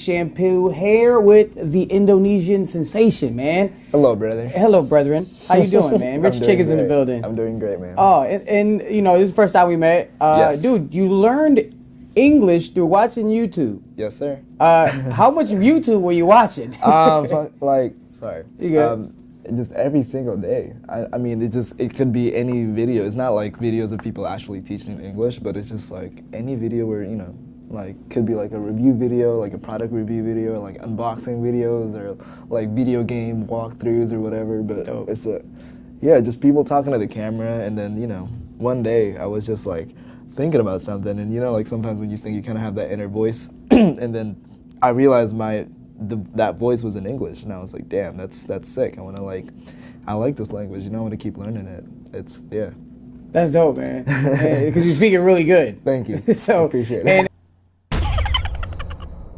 shampoo hair with the Indonesian sensation, man. Hello, brother. Hello, brethren. How you doing, man? Rich Chicken's in the building. I'm doing great, man. Oh, and you know, this is the first time we met. Yes. Dude, you learned English through watching YouTube. Yes, sir. How much YouTube were you watching? Sorry. You good? Just every single day. I mean, it could be any video. It's not like videos of people actually teaching English, but it's just like any video where, you know, like could be like a review video, like a product review video, like unboxing videos, or like video game walkthroughs or whatever. But it's just people talking to the camera. And then, you know, one day I was just like thinking about something, and you know, like sometimes when you think you kind of have that inner voice, and then I realized that voice was in English, and I was like, damn, that's sick. I like this language, you know, I want to keep learning it. That's dope, man. Because you're speaking really good. Thank you. So I appreciate it.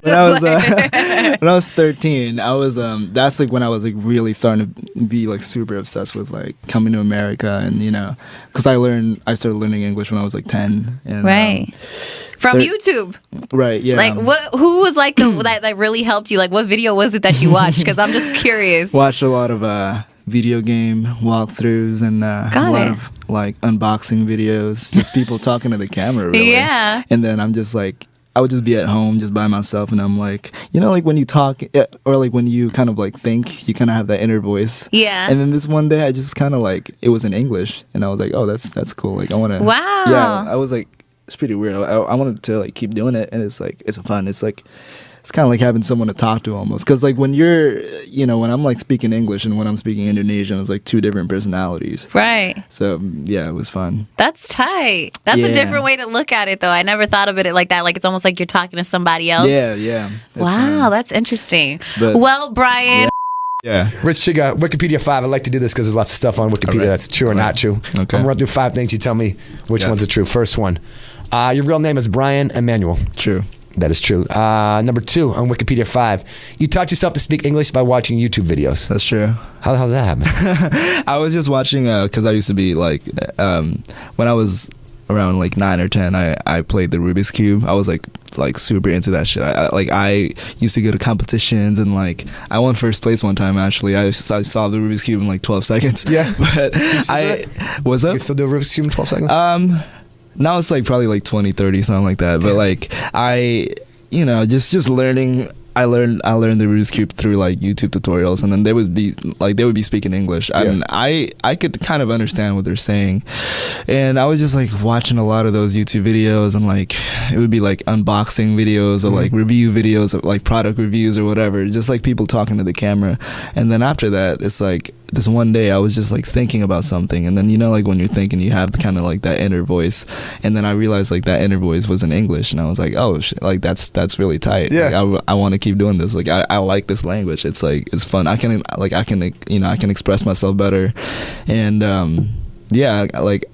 When I was 13, I was that's like when I was like really starting to be like super obsessed with like coming to America, and you know, because I started learning English when I was like 10. And, right. From YouTube. Right. Yeah. Like who was like that really helped you? Like what video was it that you watched? Because I'm just curious. Watched a lot of video game walkthroughs and a lot of like unboxing videos, just people talking to the camera, really. Yeah. And then I'm just like, I would just be at home just by myself, and I'm like, you know, like when you talk or like when you kind of like think, you kind of have that inner voice. Yeah. And then this one day I just kind of like, it was in English, and I was like, oh, that's cool. Like I want to. Wow. Yeah. I was like, it's pretty weird. I wanted to like keep doing it, and it's like, it's fun. It's like, it's kind of like having someone to talk to almost. Because like when you're, you know, when I'm like speaking English and when I'm speaking Indonesian, it's like two different personalities. Right. So yeah, it was fun. That's tight. That's a different way to look at it, though. I never thought of it like that. Like it's almost like you're talking to somebody else. Yeah. Wow, that's interesting. But, well, Brian. Yeah. Rich Chiga, Wikipedia 5. I like to do this because there's lots of stuff on Wikipedia that's true or not true. Okay. I'm going to run through 5 things. You tell me which ones are true. First one. Your real name is Brian Emmanuel. True. That is true. Number 2 on Wikipedia 5. You taught yourself to speak English by watching YouTube videos. That's true. How the hell did that happen? I was just watching, because I used to be like, when I was around like 9 or 10, I played the Rubik's Cube. I was like super into that shit. I used to go to competitions, and like I won first place one time actually. I solved the Rubik's Cube in like 12 seconds. Yeah. But what's up? You still do Rubik's Cube in 12 seconds? Now it's like probably like 20, 30, something like that. But like you know, just learning. I learned the Rubik's Cube through like YouTube tutorials, and then they would be speaking English, and I could kind of understand what they're saying, and I was just like watching a lot of those YouTube videos, and like it would be like unboxing videos or like review videos of like product reviews or whatever, just like people talking to the camera. And then after that, it's like this one day I was just like thinking about something, and then you know, like when you're thinking, you have kind of like that inner voice, and then I realized like that inner voice was in English, and I was like, oh shit, like that's really tight. Yeah. Like, I want to keep doing this. Like I like this language. It's like, it's fun. I can you know, I can express myself better, and like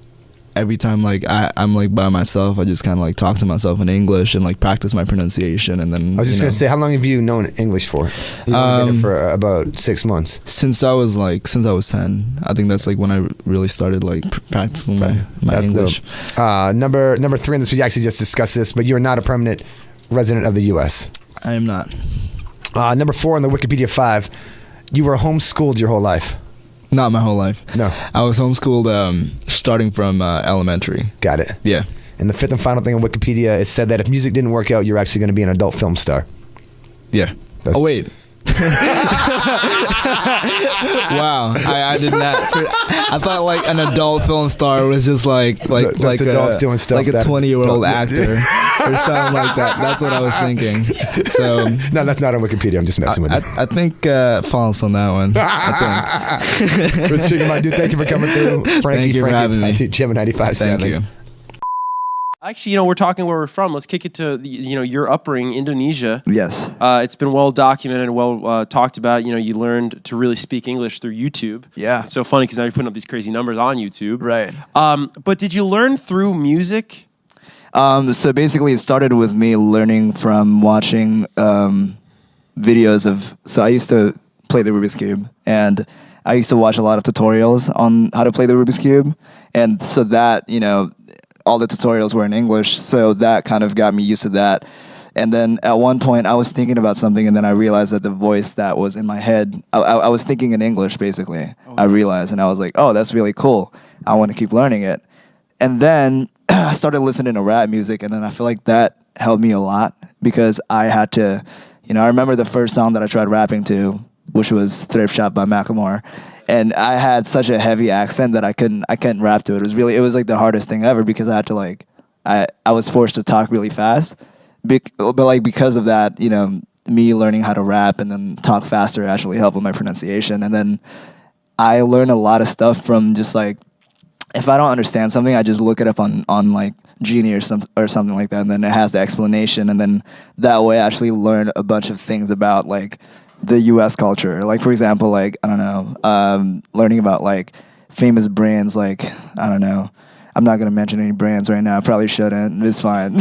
every time like I'm like by myself, I just kind of like talk to myself in English and like practice my pronunciation. And then I was just gonna say, how long have you known English for? You've only been it for about 6 months. Since I was 10. I think that's like when I really started like practicing my English. Number 3 on this, we actually just discussed this, but you are not a permanent resident of the U.S. I am not. Number 4 on the Wikipedia 5, you were homeschooled your whole life. Not my whole life. No. I was homeschooled starting from elementary. Got it. Yeah. And the 5th and final thing on Wikipedia is said that if music didn't work out, you're actually going to be an adult film star. Yeah. Oh, wait. Wow, I did not. I thought like an adult film star was just like adults doing stuff, like a 20-year-old actor or something like that. That's what I was thinking. So no, that's not on Wikipedia. I'm just messing with it. I think false on that one. I think. Rich Chicken, my dude, thank you for coming through. Thank you for having me. Jim 95.7. Thank you. Actually, you know, we're talking where we're from. Let's kick it to, you know, your upbringing, Indonesia. Yes. It's been well documented and well talked about. You know, you learned to really speak English through YouTube. Yeah. It's so funny because now you're putting up these crazy numbers on YouTube. Right. But did you learn through music? So basically, it started with me learning from watching videos of. So I used to play the Rubik's Cube, and I used to watch a lot of tutorials on how to play the Rubik's Cube, and so that, you know, all the tutorials were in English, so that kind of got me used to that. And then at one point, I was thinking about something, and then I realized that the voice that was in my head, I was thinking in English, basically. I realized, and I was like, oh, that's really cool. I want to keep learning it. And then I started listening to rap music, and then I feel like that helped me a lot because I had to, I remember the first song that I tried rapping to, which was Thrift Shop by Macklemore. And I had such a heavy accent that I couldn't rap to it. It was like the hardest thing ever because I had to I was forced to talk really fast. But like because of that, me learning how to rap and then talk faster actually helped with my pronunciation. And then I learned a lot of stuff from just like, if I don't understand something, I just look it up on like Genie or something like that, and then it has the explanation, and then that way I actually learn a bunch of things about like the U.S. culture. Like for example, like I don't know, learning about like famous brands. Like I don't know, I'm not gonna mention any brands right now. I probably shouldn't. It's fine.